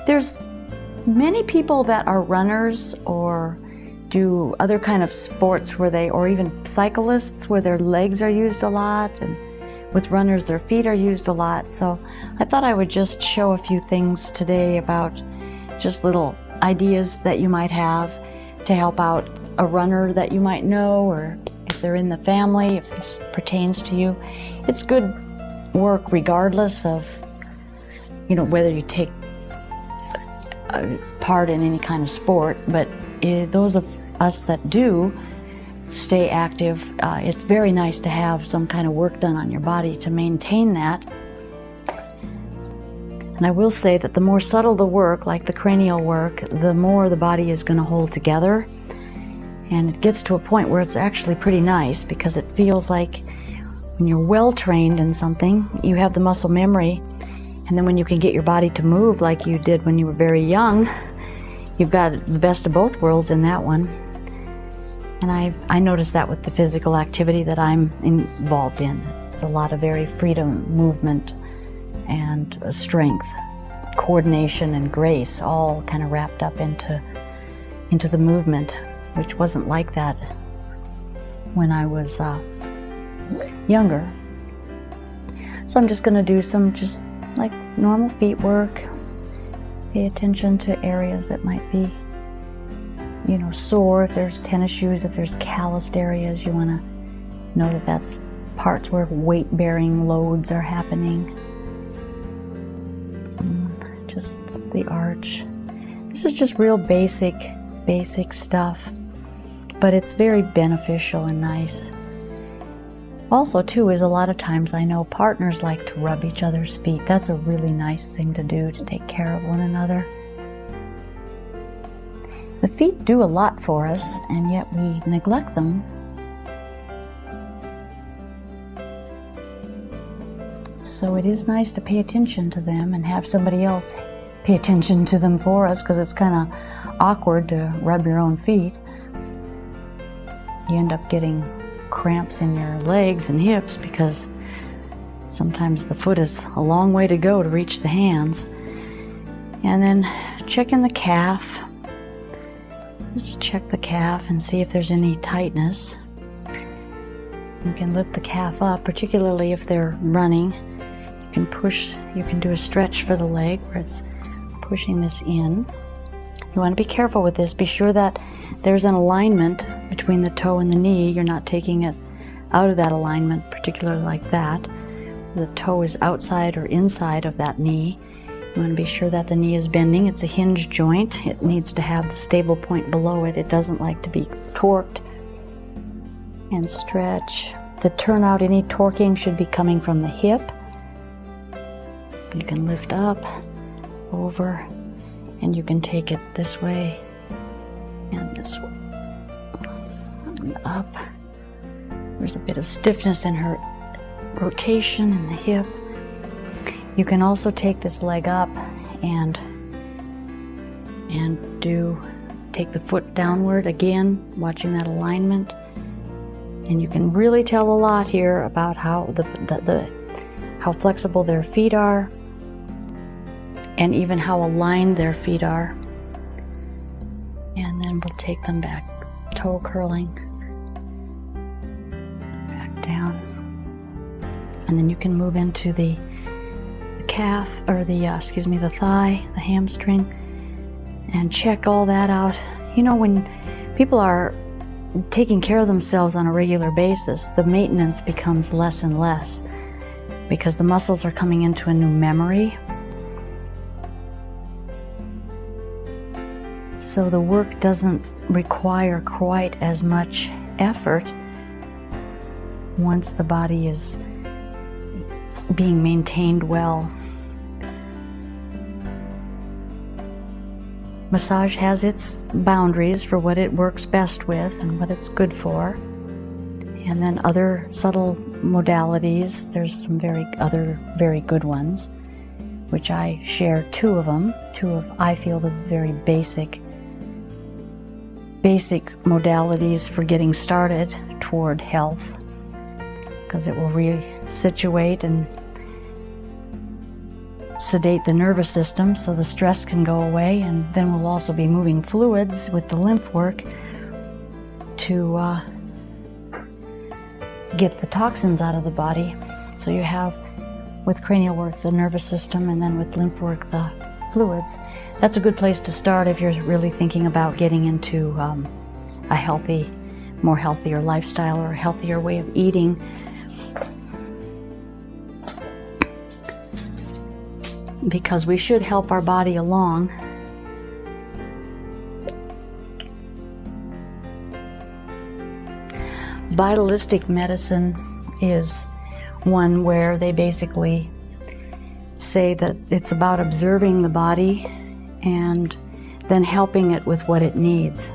There's many people that are runners or do other kind of sports or even cyclists where their legs are used a lot, and with runners their feet are used a lot. So I thought I would just show a few things today about just little ideas that you might have to help out a runner that you might know, or if they're in the family, if this pertains to you. It's good work regardless of, whether you take part in any kind of sport, but those of us that do stay active, it's very nice to have some kind of work done on your body to maintain that. And I will say that the more subtle the work, like the cranial work, the more the body is going to hold together. And it gets to a point where it's actually pretty nice, because it feels like when you're well trained in something, you have the muscle memory. And then when you can get your body to move like you did when you were very young, you've got the best of both worlds in that one. And I noticed that with the physical activity that I'm involved in. It's a lot of very freedom, movement, and strength, coordination, and grace, all kind of wrapped up into the movement, which wasn't like that when I was younger. So I'm just going to do some just like normal feet work. Pay attention to areas that might be, sore. If there's tennis shoes, if there's calloused areas, you want to know that that's parts where weight-bearing loads are happening. Just the arch. This is just real basic stuff, but it's very beneficial and nice. Also, too, is a lot of times I know partners like to rub each other's feet. That's a really nice thing to do, to take care of one another. The feet do a lot for us, and yet we neglect them. So it is nice to pay attention to them and have somebody else pay attention to them for us, because it's kind of awkward to rub your own feet. You end up getting cramps in your legs and hips because sometimes the foot is a long way to go to reach the hands. And then checking the calf. Just check the calf and see if there's any tightness. You can lift the calf up, particularly if they're running. You can do a stretch for the leg where it's pushing this in. You want to be careful with this. Be sure that there's an alignment between the toe and the knee. You're not taking it out of that alignment, particularly like that. The toe is outside or inside of that knee. You want to be sure that the knee is bending. It's a hinge joint. It needs to have the stable point below it. It doesn't like to be torqued. And stretch. The turnout, any torquing should be coming from the hip. You can lift up, over, and you can take it this way and this way. And up. There's a bit of stiffness in her rotation in the hip. You can also take this leg up and take the foot downward again, watching that alignment. And you can really tell a lot here about how how flexible their feet are, and even how aligned their feet are. And then we'll take them back, toe curling, back down. And then you can move into the calf, or the thigh, the hamstring, and check all that out. When people are taking care of themselves on a regular basis, the maintenance becomes less and less because the muscles are coming into a new memory. So the work doesn't require quite as much effort once the body is being maintained well. Massage has its boundaries for what it works best with and what it's good for. And then other subtle modalities, there's some very good ones, which I share two of I feel the very basic modalities for getting started toward health, because it will resituate and sedate the nervous system so the stress can go away, and then we'll also be moving fluids with the lymph work to get the toxins out of the body. So you have, with cranial work, the nervous system, and then with lymph work, the fluids. That's a good place to start if you're really thinking about getting into a healthier lifestyle or a healthier way of eating. Because we should help our body along. Vitalistic medicine is one where they basically say that it's about observing the body and then helping it with what it needs.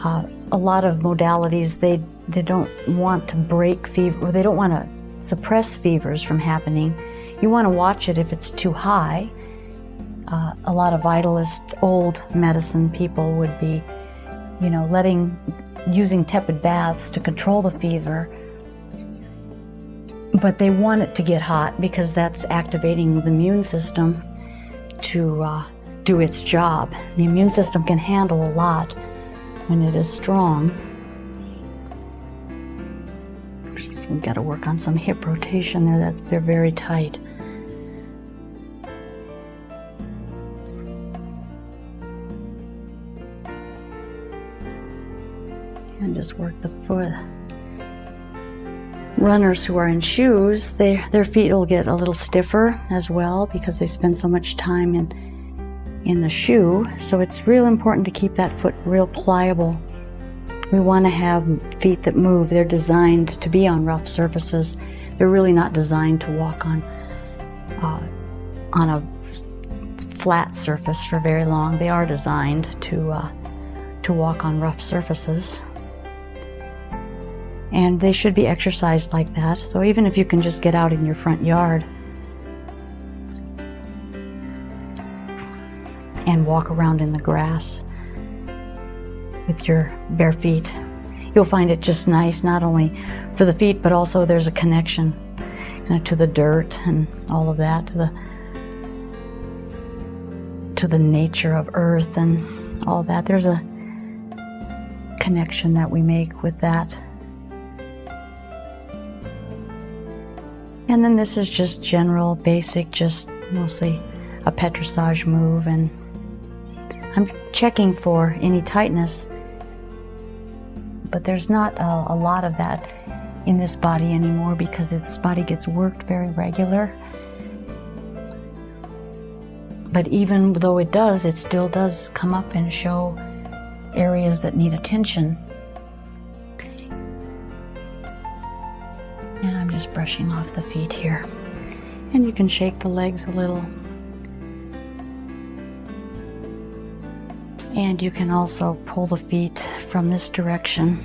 A lot of modalities, they don't want to break fever, or they don't want to suppress fevers from happening. You want to watch it if it's too high. A lot of vitalist old medicine people would be, using tepid baths to control the fever. But they want it to get hot because that's activating the immune system to do its job. The immune system can handle a lot when it is strong. So we've got to work on some hip rotation there. They're very tight. And just work the foot. Runners who are in shoes, their feet will get a little stiffer as well because they spend so much time in the shoe. So it's real important to keep that foot real pliable. We want to have feet that move. They're designed to be on rough surfaces. They're really not designed to walk on a flat surface for very long. They are designed to walk on rough surfaces. And they should be exercised like that. So even if you can just get out in your front yard and walk around in the grass with your bare feet, you'll find it just nice, not only for the feet, but also there's a connection to the dirt and all of that, to the nature of earth and all that. There's a connection that we make with that. And then this is just general, basic, just mostly a petrissage move, and I'm checking for any tightness, but there's not a lot of that in this body anymore because this body gets worked very regular. But even though it does, it still does come up and show areas that need attention. And I'm just brushing off the feet here. And you can shake the legs a little. And you can also pull the feet from this direction.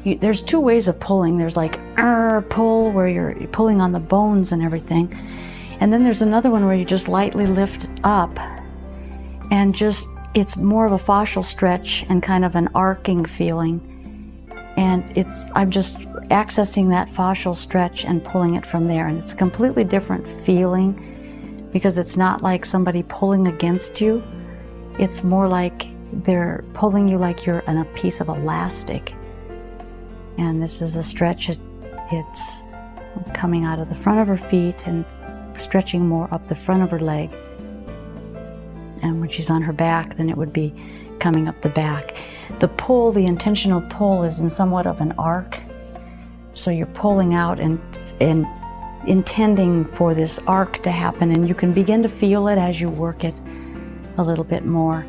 There's two ways of pulling. There's like pull, where you're pulling on the bones and everything. And then there's another one where you just lightly lift up and it's more of a fascial stretch and kind of an arcing feeling. And I'm just accessing that fascial stretch and pulling it from there. And it's a completely different feeling because it's not like somebody pulling against you. It's more like they're pulling you like you're on a piece of elastic. And this is a stretch. It's coming out of the front of her feet and stretching more up the front of her leg. And when she's on her back, then it would be coming up the back. The pull, the intentional pull, is in somewhat of an arc. So you're pulling out and intending for this arc to happen, and you can begin to feel it as you work it a little bit more.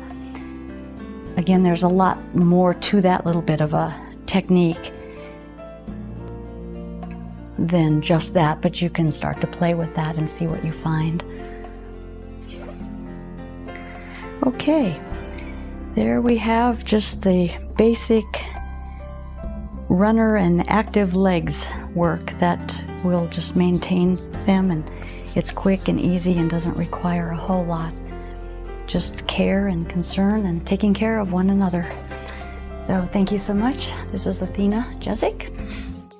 Again, there's a lot more to that little bit of a technique than just that, but you can start to play with that and see what you find. Okay, there we have just the basic runner and active legs work that will just maintain them, and it's quick and easy and doesn't require a whole lot. Just care and concern and taking care of one another. So thank you so much. This is Athena Jezik.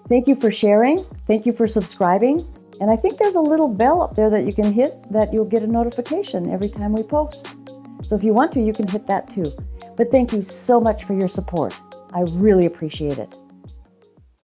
Thank you for sharing. Thank you for subscribing. And I think there's a little bell up there that you can hit that you'll get a notification every time we post. So if you want to, you can hit that too. But thank you so much for your support. I really appreciate it.